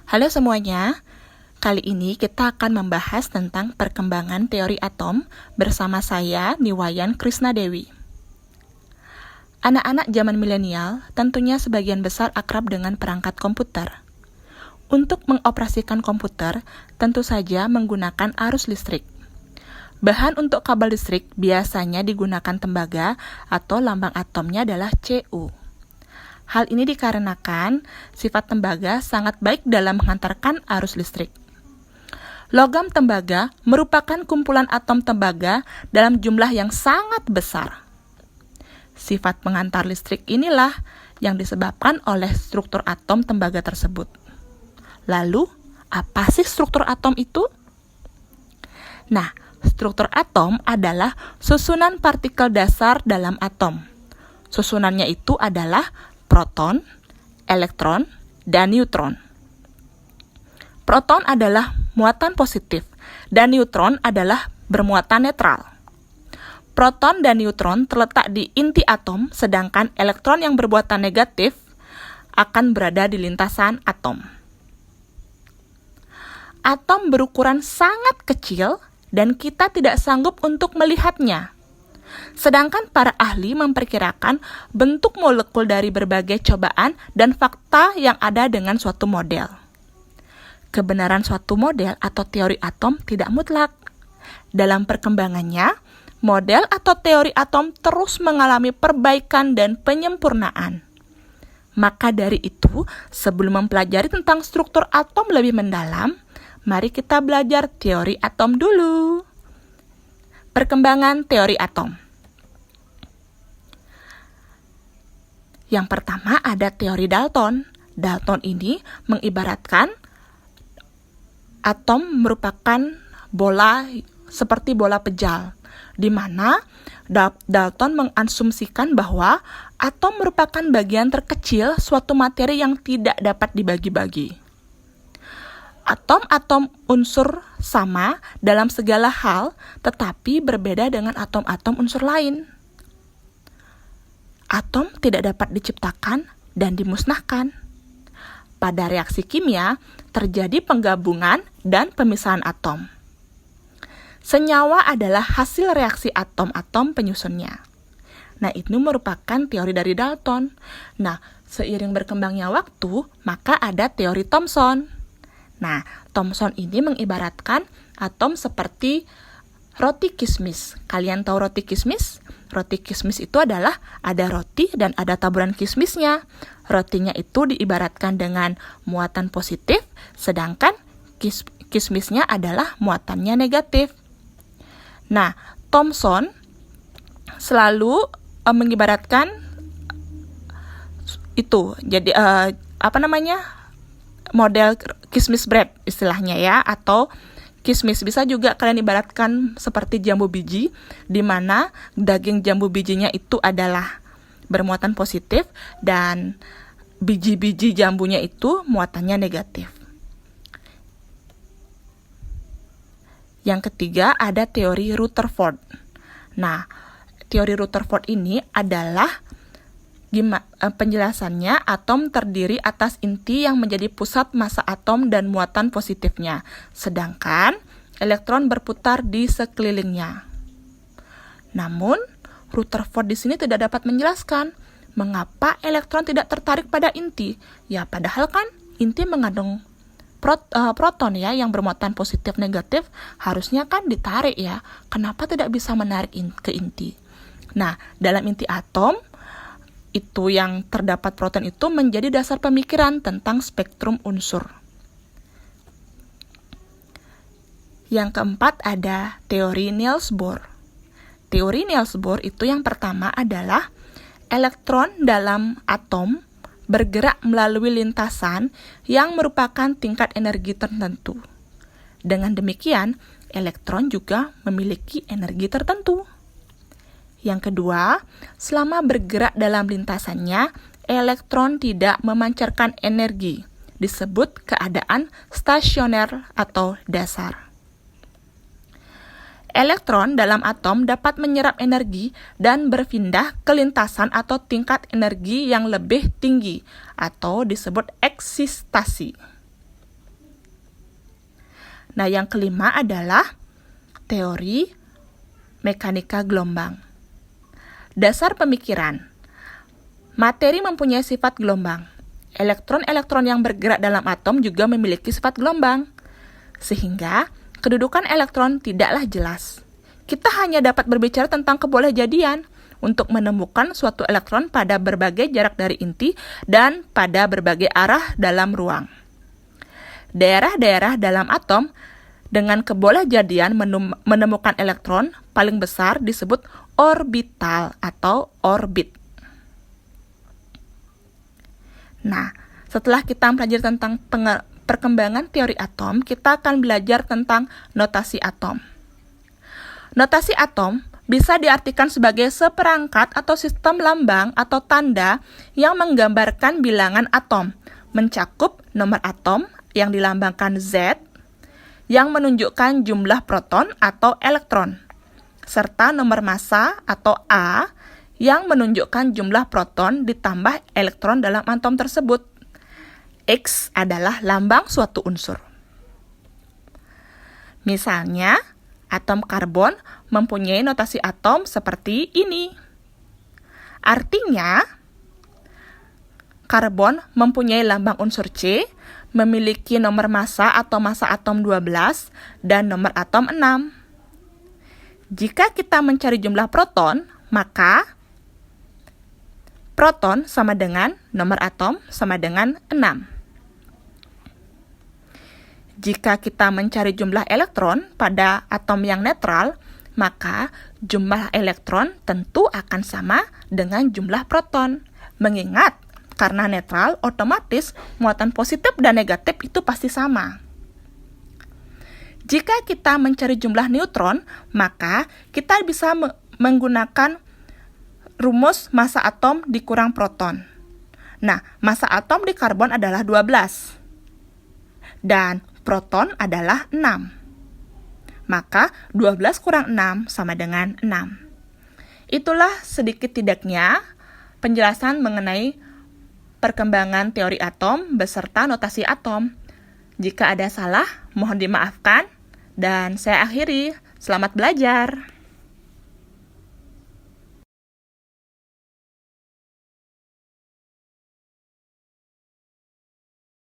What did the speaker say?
Halo semuanya, kali ini kita akan membahas tentang perkembangan teori atom bersama saya, Niwayan Krisnadewi. Anak-anak zaman milenial tentunya sebagian besar akrab dengan perangkat komputer. Untuk mengoperasikan komputer, tentu saja menggunakan arus listrik. Bahan untuk kabel listrik biasanya digunakan tembaga atau lambang atomnya adalah Cu. Hal ini dikarenakan sifat tembaga sangat baik dalam mengantarkan arus listrik. Logam tembaga merupakan kumpulan atom tembaga dalam jumlah yang sangat besar. Sifat pengantar listrik inilah yang disebabkan oleh struktur atom tembaga tersebut. Lalu, apa sih struktur atom itu? Nah, struktur atom adalah susunan partikel dasar dalam atom. Susunannya itu adalah proton, elektron, dan neutron. Proton adalah muatan positif, dan neutron adalah bermuatan netral. Proton dan neutron terletak di inti atom, sedangkan elektron yang bermuatan negatif akan berada di lintasan atom. Atom berukuran sangat kecil, dan kita tidak sanggup untuk melihatnya. Sedangkan para ahli memperkirakan bentuk molekul dari berbagai cobaan dan fakta yang ada dengan suatu model. Kebenaran suatu model atau teori atom tidak mutlak. Dalam perkembangannya, model atau teori atom terus mengalami perbaikan dan penyempurnaan. Maka dari itu, sebelum mempelajari tentang struktur atom lebih mendalam, mari kita belajar teori atom dulu. Perkembangan teori atom. Yang pertama ada teori Dalton. Dalton ini mengibaratkan atom merupakan bola seperti bola pejal, di mana Dalton mengasumsikan bahwa atom merupakan bagian terkecil suatu materi yang tidak dapat dibagi-bagi. Atom-atom unsur sama dalam segala hal, tetapi berbeda dengan atom-atom unsur lain. Atom tidak dapat diciptakan dan dimusnahkan. Pada reaksi kimia, terjadi penggabungan dan pemisahan atom. Senyawa adalah hasil reaksi atom-atom penyusunnya. Nah, itu merupakan teori dari Dalton. Nah, seiring berkembangnya waktu, maka ada teori Thomson. Nah, Thomson ini mengibaratkan atom seperti roti kismis. Kalian tahu roti kismis? Roti kismis itu adalah ada roti dan ada taburan kismisnya. Rotinya itu diibaratkan dengan muatan positif, sedangkan kismisnya adalah muatannya negatif. Nah, Thomson selalu mengibaratkan itu. Jadi model kismis bread istilahnya ya, atau kismis. Bisa juga kalian ibaratkan seperti jambu biji, di mana daging jambu bijinya itu adalah bermuatan positif dan biji-biji jambunya itu muatannya negatif. Yang ketiga ada teori Rutherford. Nah, teori Rutherford ini adalah penjelasannya atom terdiri atas inti yang menjadi pusat massa atom dan muatan positifnya, sedangkan elektron berputar di sekelilingnya. Namun, Rutherford di sini tidak dapat menjelaskan mengapa elektron tidak tertarik pada inti. Ya, padahal kan inti mengandung proton ya yang bermuatan positif negatif, harusnya kan ditarik ya. Kenapa tidak bisa menarik ke inti? Nah, dalam inti atom itu yang terdapat proton itu menjadi dasar pemikiran tentang spektrum unsur. Yang keempat ada teori Niels Bohr. Teori Niels Bohr itu yang pertama adalah elektron dalam atom bergerak melalui lintasan yang merupakan tingkat energi tertentu. Dengan demikian, elektron juga memiliki energi tertentu. Yang kedua, selama bergerak dalam lintasannya, elektron tidak memancarkan energi, disebut keadaan stasioner atau dasar. Elektron dalam atom dapat menyerap energi dan berpindah ke lintasan atau tingkat energi yang lebih tinggi, atau disebut eksistasi. Nah, yang kelima adalah teori mekanika gelombang. Dasar pemikiran. Materi mempunyai sifat gelombang. Elektron-elektron yang bergerak dalam atom juga memiliki sifat gelombang. Sehingga, kedudukan elektron tidaklah jelas. Kita hanya dapat berbicara tentang kebolehjadian untuk menemukan suatu elektron pada berbagai jarak dari inti dan pada berbagai arah dalam ruang. Daerah-daerah dalam atom dengan kebolehjadian menemukan elektron paling besar disebut orbital atau orbit. Nah, setelah kita mempelajari tentang perkembangan teori atom, kita akan belajar tentang notasi atom. Notasi atom bisa diartikan sebagai seperangkat atau sistem lambang atau tanda yang menggambarkan bilangan atom, mencakup nomor atom yang dilambangkan Z, yang menunjukkan jumlah proton atau elektron, serta nomor massa atau A, yang menunjukkan jumlah proton ditambah elektron dalam atom tersebut. X adalah lambang suatu unsur. Misalnya, atom karbon mempunyai notasi atom seperti ini. Artinya, karbon mempunyai lambang unsur C, memiliki nomor massa atau massa atom 12, dan nomor atom 6. Jika kita mencari jumlah proton, maka proton sama dengan nomor atom sama dengan 6. Jika kita mencari jumlah elektron pada atom yang netral, maka jumlah elektron tentu akan sama dengan jumlah proton. Mengingat, karena netral, otomatis muatan positif dan negatif itu pasti sama. Jika kita mencari jumlah neutron, maka kita bisa menggunakan rumus massa atom dikurang proton. Nah, massa atom di karbon adalah 12. Dan proton adalah 6. Maka 12 kurang 6 sama dengan 6. Itulah sedikit tidaknya penjelasan mengenai perkembangan teori atom beserta notasi atom. Jika ada salah, mohon dimaafkan. Dan saya akhiri. Selamat belajar.